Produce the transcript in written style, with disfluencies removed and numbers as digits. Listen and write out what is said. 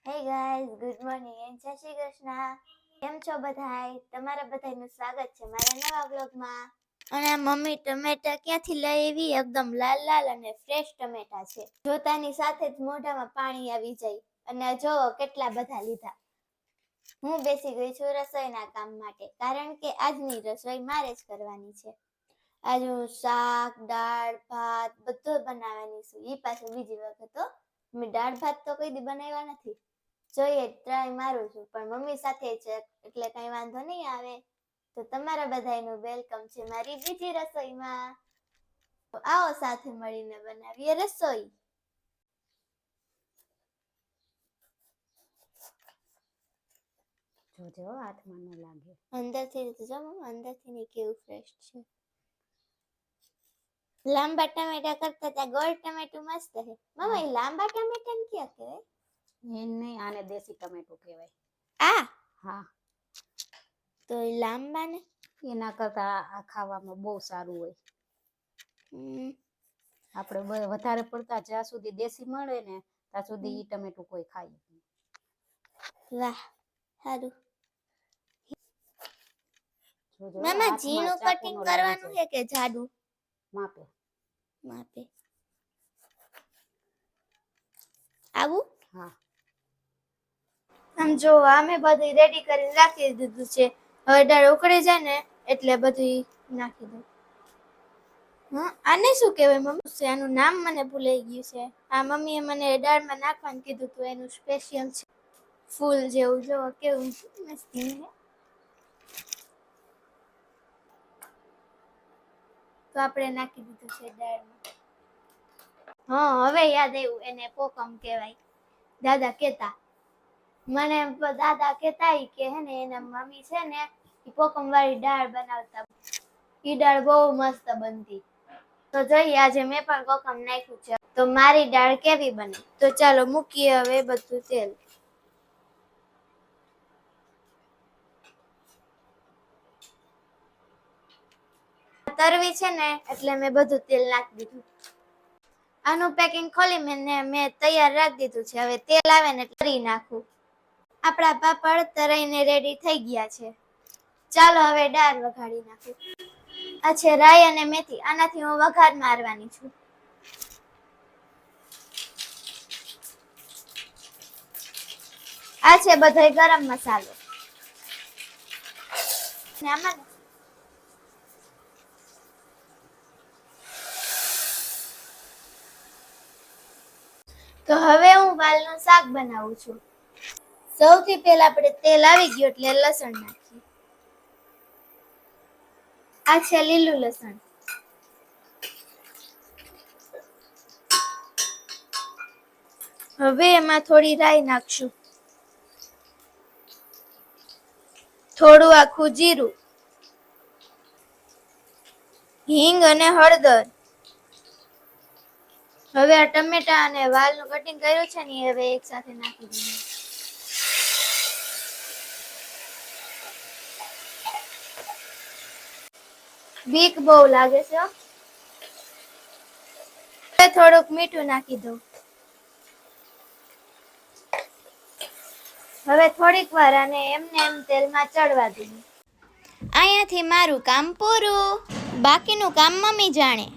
Hey guys, good morning and જય શ્રી કૃષ્ણ. કેમ છો બધાય? તમારા બધાયનું સ્વાગત છે મારા નવા વ્લોગમાં. અને મમ્મી ટમેટા ક્યાંથી લઈ આવી? એકદમ લાલ લાલ અને ફ્રેશ ટમેટા છે. જોતાની સાથે જ મોઢામાં પાણી આવી જાય. અને જોવો કેટલા બધા લીધા. હું બેસી ગઈ છું રસોઈના કામ માટે, કારણ કે આજની રસોઈ મારે જ કરવાની છે. આજે હું શાક, દાળ, ભાત બધું બનાવવાની છું. ઈ પાછું બીજી વખત હો. મેં દાળ ભાત તો કોઈ દી બનાવ્યા નથી. જોઈએ ટ્રાય મારું છું, પણ મમ્મી સાથે છે એટલે કઈ વાંધો નહીં આવે. તો તમારા બધાયનું વેલકમ છે મારી બીજી રસોઈમાં. તો આવો સાથે મળીને બનાવીએ રસોઈ. જોજો હાથમાં ન લાગે. અંદરથી તો જો મમ્મી, અંદરથી ને કેવું ફ્રેશ છે. લાંબા ટમેટા કરતા ત્યાં ગોળ ટમેટું મસ્ત છે. મમ્મી લાંબા ટમેટા ને ક્યાં કહેવાય? એ નહીં, આને દેશી ટમેટું કહેવાય. આ હા, તો એ લાંબા ને એના કરતા આ ખાવામાં બહુ સારું હોય. આપણે વધારે પડતા જ્યાં સુધી દેશી મળે ને ત્યાં સુધી ઈ ટમેટું કોઈ ખાય નહીં. વાહ, સારું. જોજો મામા હાથમાં ઝીણું ચાકુ કટિંગ નો લાગી કરવાનું જાય. છે કે જાડું? માપે માપે. આવું? હા. આમ જો આમે બધું રેડી કરીને રાખી દીધું છે. હવે દાળ ઉકળી જાય ને એટલે બધું નાખી દઉં. આને શું કહેવાય મમ્મી? આનું નામ મને ભૂલાઈ ગયું છે. આ મમ્મીએ મને દાળમાં નાખવાનું કીધું હતું, એનું સ્પેશિયલ છે. ફૂલ જેવું જો કેવું મસ્ત છે. તો આપણે નાખી દીધું છે દાળમાં. હા, હવે યાદ આવ્યું, એને કોકમ કહેવાય. દાદા કહેતા. મને દાદા કહેતા કે હે ને એના મમ્મી છે ને ઈ કોકમ વાળી દાળ બનાવતા. ઈ દાળ બહુ મસ્ત બનતી. તો જોઈએ આજે મેં પણ કોકમ નાખ્યું છે. તો મારી દાળ કેવી બને? તો ચાલો મૂકીએ હવે બધું તેલ. તરવી છે ને એટલે મેં બધું તેલ નાખી દીધું. આનું પેકિંગ ખોલી મેં તૈયાર રાખી દીધું છે. હવે તેલ આવે ને તરી નાખું. આપણા પાપડ તરાઈને રેડી થઈ ગયા છે. ચાલો હવે દાળ વઘારી નાખું. આ છે રાઈ અને મેથી. આનાથી હું વઘાર મારવાની છું. આ છે બધો ગરમ મસાલો. આમાં તો હવે હું વાલનું શાક બનાવું છું. સૌથી પહેલા આપણે તેલ આવી ગયું એટલે લસણ નાખીએ. આ છે લીલું લસણ. હવે એમાં થોડી રાઈ નાખશું. થોડું આખું જીરું, હિંગ અને હળદર. હવે આ ટમેટા અને વાલનું કટિંગ કર્યું છે ને હવે એક સાથે નાખી દઈએ. બીક બહુ લાગે છે. થોડુંક મીઠું નાખી દઉં. હવે થોડીક વાર આને એમને એમ તેલમાં ચડવા દઈએ. અહીંયાથી મારું કામ પૂરું. બાકીનું કામ મમ્મી જાણે.